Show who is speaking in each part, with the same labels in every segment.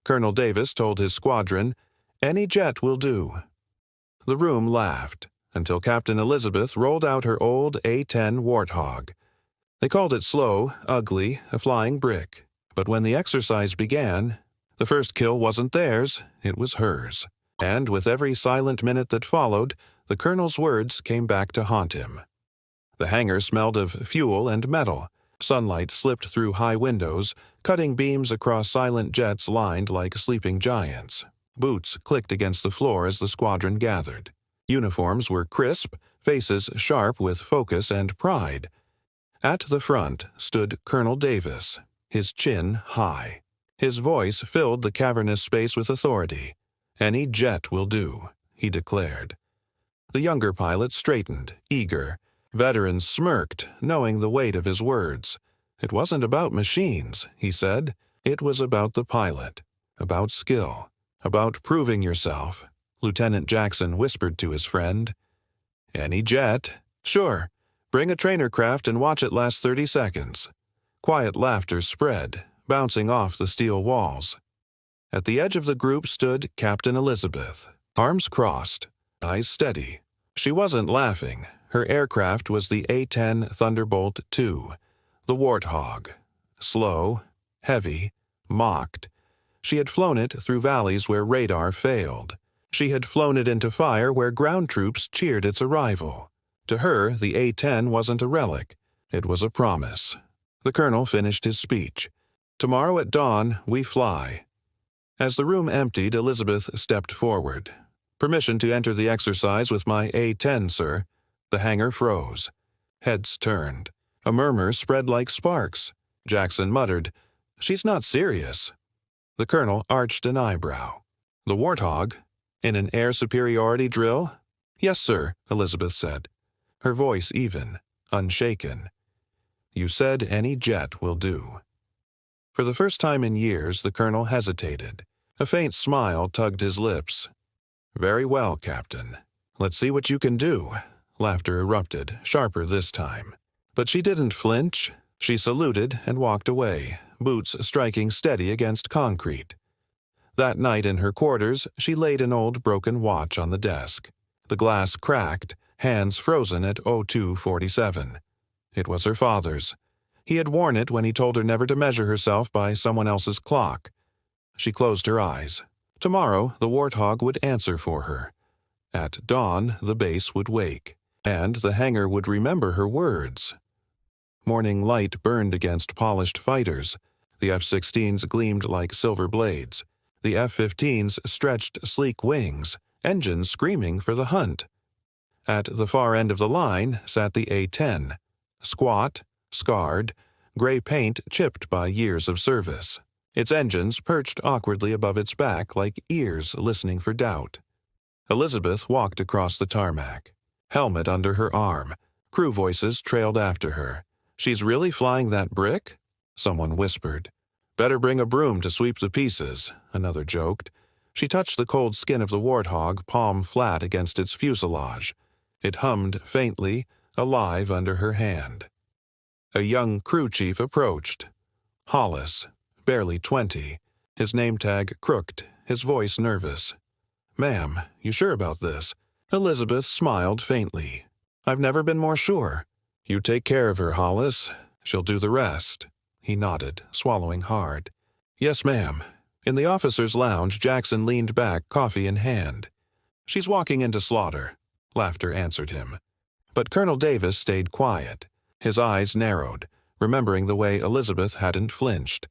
Speaker 1: Colonel Davis told his squadron, "Any jet will do." The room laughed, until Captain Elizabeth rolled out her old A-10 Warthog. They called it slow, ugly, a flying brick. But when the exercise began, the first kill wasn't theirs, it was hers. And with every silent minute that followed, the colonel's words came back to haunt him. The hangar smelled of fuel and metal. Sunlight slipped through high windows, cutting beams across silent jets lined like sleeping giants. Boots clicked against the floor as the squadron gathered. Uniforms were crisp, faces sharp with focus and pride. At the front stood Colonel Davis, his chin high. His voice filled the cavernous space with authority. "Any jet will do," he declared. The younger pilot straightened, eager. Veterans smirked, knowing the weight of his words. It wasn't about machines, he said. It was about the pilot, about skill, about proving yourself. Lieutenant Jackson whispered to his friend. "Any jet? Sure. Bring a trainer craft and watch it last 30 seconds. Quiet laughter spread, bouncing off the steel walls. At the edge of the group stood Captain Elizabeth, arms crossed, eyes steady. She wasn't laughing. Her aircraft was the A-10 Thunderbolt II, the Warthog. Slow, heavy, mocked. She had flown it through valleys where radar failed. She had flown it into fire where ground troops cheered its arrival. To her, the A-10 wasn't a relic. It was a promise. The colonel finished his speech. "Tomorrow at dawn, we fly." As the room emptied, Elizabeth stepped forward. "Permission to enter the exercise with my A-10, sir." The hangar froze. Heads turned. A murmur spread like sparks. Jackson muttered, "She's not serious." The colonel arched an eyebrow. "The Warthog? In an air superiority drill?" "Yes, sir," Elizabeth said, her voice even, unshaken. "You said any jet will do." For the first time in years, the colonel hesitated. A faint smile tugged his lips. "Very well, Captain. Let's see what you can do." Laughter erupted, sharper this time. But she didn't flinch. She saluted and walked away, boots striking steady against concrete. That night in her quarters, she laid an old broken watch on the desk. The glass cracked, hands frozen at 02:47. It was her father's. He had worn it when he told her never to measure herself by someone else's clock. She closed her eyes. Tomorrow, the Warthog would answer for her. At dawn, the base would wake, and the hangar would remember her words. Morning light burned against polished fighters. The F-16s gleamed like silver blades. The F-15s stretched sleek wings, engines screaming for the hunt. At the far end of the line sat the A-10, squat, scarred, gray paint chipped by years of service. Its engines perched awkwardly above its back like ears listening for doubt. Elizabeth walked across the tarmac, helmet under her arm. Crew voices trailed after her. "She's really flying that brick?" Someone whispered. "Better bring a broom to sweep the pieces," another joked. She touched the cold skin of the Warthog, palm flat against its fuselage. It hummed faintly, alive under her hand. A young crew chief approached. Hollis, barely 20, his name tag crooked, his voice nervous. "Ma'am, you sure about this?" Elizabeth smiled faintly. "I've never been more sure." "You take care of her, Hollis. She'll do the rest." He nodded, swallowing hard. "Yes, ma'am." In the officer's lounge, Jackson leaned back, coffee in hand. "She's walking into slaughter." Laughter answered him. But Colonel Davis stayed quiet. His eyes narrowed, remembering the way Elizabeth hadn't flinched.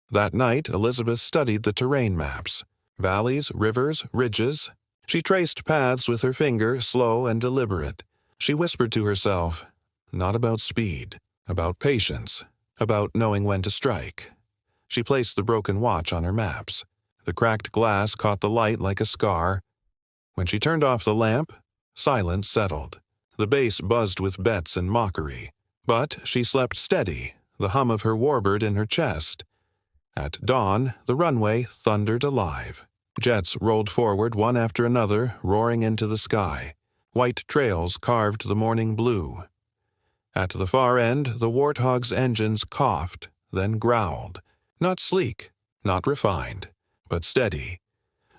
Speaker 1: That night, Elizabeth studied the terrain maps. Valleys, rivers, ridges. She traced paths with her finger, slow and deliberate. She whispered to herself, not about speed, about patience, about knowing when to strike. She placed the broken watch on her maps. The cracked glass caught the light like a scar. When she turned off the lamp, silence settled. The base buzzed with bets and mockery. But she slept steady, the hum of her warbird in her chest. At dawn, the runway thundered alive. Jets rolled forward one after another, roaring into the sky. White trails carved the morning blue. At the far end, the Warthog's engines coughed, then growled. Not sleek, not refined, but steady.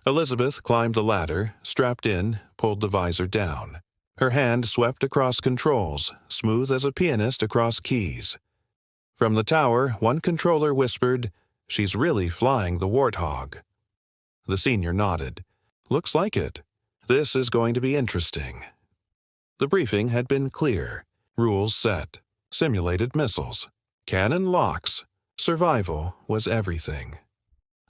Speaker 1: Elizabeth climbed the ladder, strapped in, pulled the visor down. Her hand swept across controls, smooth as a pianist across keys. From the tower, one controller whispered, "She's really flying the Warthog." The senior nodded. "Looks like it. This is going to be interesting." The briefing had been clear. Rules set. Simulated missiles. Cannon locks. Survival was everything.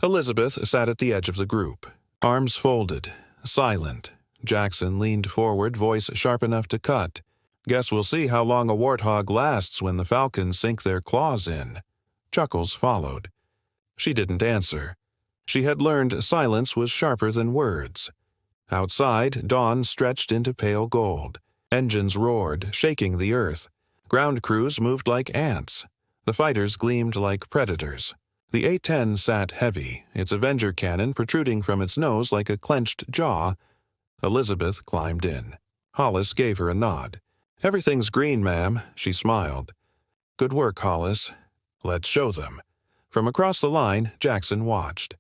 Speaker 1: Elizabeth sat at the edge of the group, arms folded, silent. Jackson leaned forward, voice sharp enough to cut. "Guess we'll see how long a Warthog lasts when the Falcons sink their claws in." Chuckles followed. She didn't answer. She had learned silence was sharper than words. Outside, dawn stretched into pale gold. Engines roared, shaking the earth. Ground crews moved like ants. The fighters gleamed like predators. The A-10 sat heavy, its Avenger cannon protruding from its nose like a clenched jaw. Elizabeth climbed in. Hollis gave her a nod. "Everything's green, ma'am," she smiled. "Good work, Hollis. Let's show them." From across the line, Jackson watched.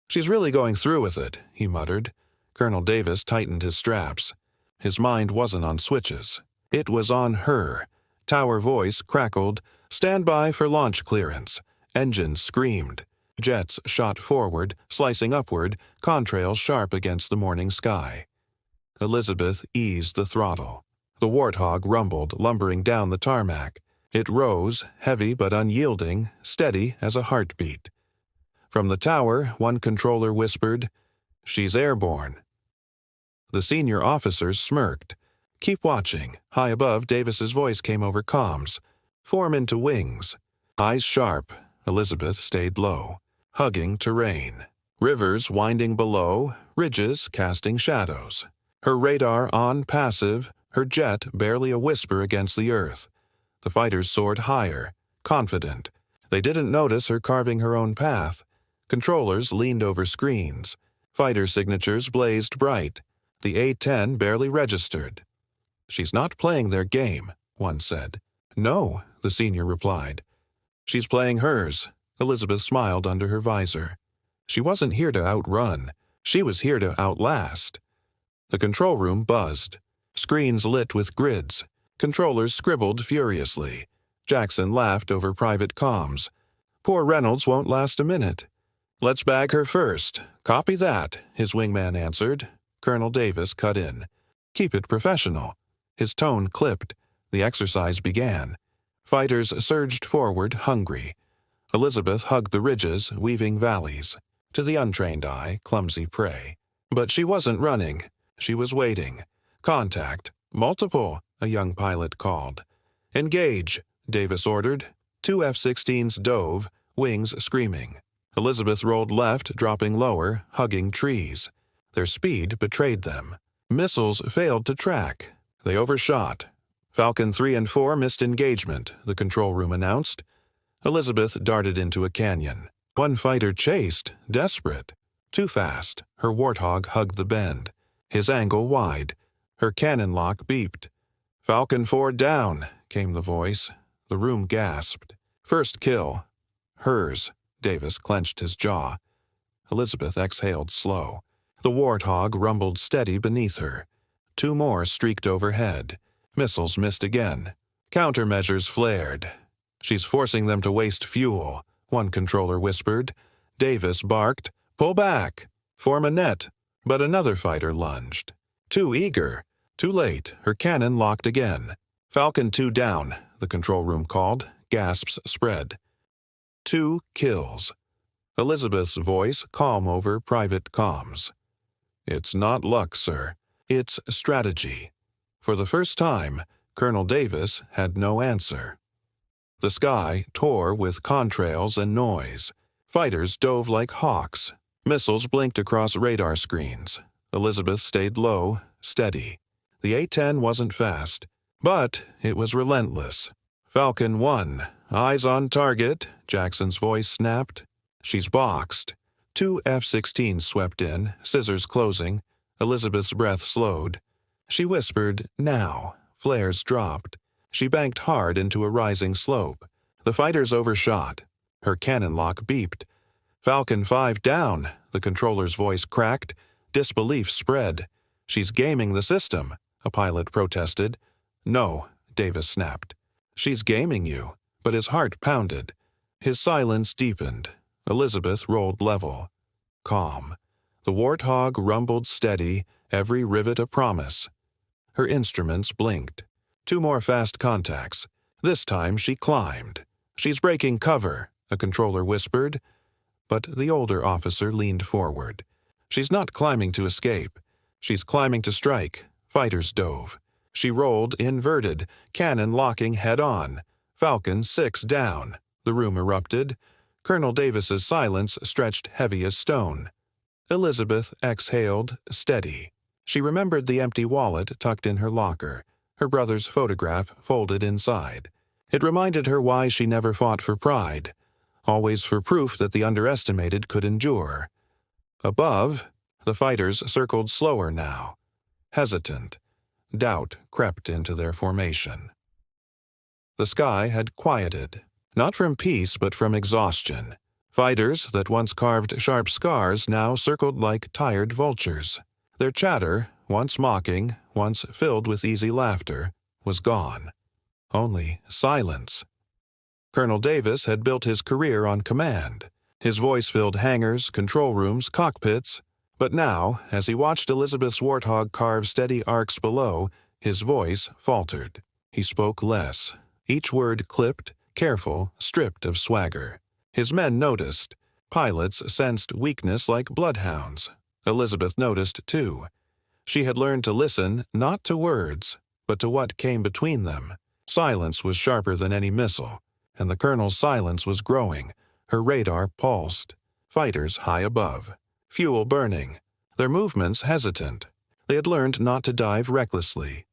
Speaker 1: "She's really going through with it," he muttered. Colonel Davis tightened his straps. His mind wasn't on switches. It was on her. Tower voice crackled, "Stand by for launch clearance." Engines screamed. Jets shot forward, slicing upward, contrails sharp against the morning sky. Elizabeth eased the throttle. The Warthog rumbled, lumbering down the tarmac. It rose, heavy but unyielding, steady as a heartbeat. From the tower, one controller whispered, "She's airborne." The senior officers smirked. "Keep watching." High above, Davis's voice came over comms. "Form into wings." Eyes sharp, Elizabeth stayed low, hugging terrain. Rivers winding below, ridges casting shadows. Her radar on passive, her jet barely a whisper against the earth. The fighters soared higher, confident. They didn't notice her carving her own path. Controllers leaned over screens. Fighter signatures blazed bright. The A-10 barely registered. "She's not playing their game," one said. "No," the senior replied. "She's playing hers." Elizabeth smiled under her visor. She wasn't here to outrun. She was here to outlast. The control room buzzed. Screens lit with grids. Controllers scribbled furiously. Jackson laughed over private comms. "Poor Reynolds won't last a minute." "Let's bag her first." "Copy that," his wingman answered. Colonel Davis cut in. "Keep it professional." His tone clipped. The exercise began. Fighters surged forward, hungry. Elizabeth hugged the ridges, weaving valleys. To the untrained eye, clumsy prey. But she wasn't running. She was waiting. "Contact. Multiple," a young pilot called. "Engage," Davis ordered. 2 F-16s dove, wings screaming. Elizabeth rolled left, dropping lower, hugging trees. Their speed betrayed them. Missiles failed to track. They overshot. "Falcon 3 and 4 missed engagement," the control room announced. Elizabeth darted into a canyon. One fighter chased, desperate. Too fast, her Warthog hugged the bend. His angle wide. Her cannon lock beeped. "Falcon 4 down," came the voice. The room gasped. "First kill." "Hers." Davis clenched his jaw. Elizabeth exhaled slow. The Warthog rumbled steady beneath her. 2 more streaked overhead. Missiles missed again. Countermeasures flared. "She's forcing them to waste fuel," one controller whispered. Davis barked, "Pull back. Form a net." But another fighter lunged. Too eager. Too late, her cannon locked again. "Falcon 2 down," the control room called. Gasps spread. 2 kills. Elizabeth's voice calm over private comms. "It's not luck, sir. It's strategy." For the first time, Colonel Davis had no answer. The sky tore with contrails and noise. Fighters dove like hawks. Missiles blinked across radar screens. Elizabeth stayed low, steady. The A-10 wasn't fast, but it was relentless. "Falcon 1, eyes on target," Jackson's voice snapped. "She's boxed." 2 F-16s swept in, scissors closing. Elizabeth's breath slowed. She whispered, "Now." Flares dropped. She banked hard into a rising slope. The fighters overshot. Her cannon lock beeped. "Falcon 5 down," The controller's voice cracked. Disbelief spread. "She's gaming the system," a pilot protested. "No," Davis snapped. "She's gaming you," but his heart pounded. His silence deepened. Elizabeth rolled level. Calm. The Warthog rumbled steady, every rivet a promise. Her instruments blinked. 2 more fast contacts. This time she climbed. "She's breaking cover," a controller whispered. But the older officer leaned forward. "She's not climbing to escape. She's climbing to strike." Fighters dove. She rolled inverted, cannon locking head-on. Falcon 6 down. The room erupted. Colonel Davis's silence stretched heavy as stone. Elizabeth exhaled, steady. She remembered the empty wallet tucked in her locker, her brother's photograph folded inside. It reminded her why she never fought for pride, always for proof that the underestimated could endure. Above, the fighters circled slower now. Hesitant. Doubt crept into their formation. The sky had quieted, not from peace but from exhaustion. Fighters that once carved sharp scars now circled like tired vultures. Their chatter, once mocking, once filled with easy laughter, was gone. Only silence. Colonel Davis had built his career on command. His voice filled hangars, control rooms, cockpits. But now, as he watched Elizabeth's Warthog carve steady arcs below, his voice faltered. He spoke less, each word clipped, careful, stripped of swagger. His men noticed. Pilots sensed weakness like bloodhounds. Elizabeth noticed, too. She had learned to listen not to words, but to what came between them. Silence was sharper than any missile, and the colonel's silence was growing. Her radar pulsed. Fighters high above. Fuel burning. Their movements hesitant. They had learned not to dive recklessly.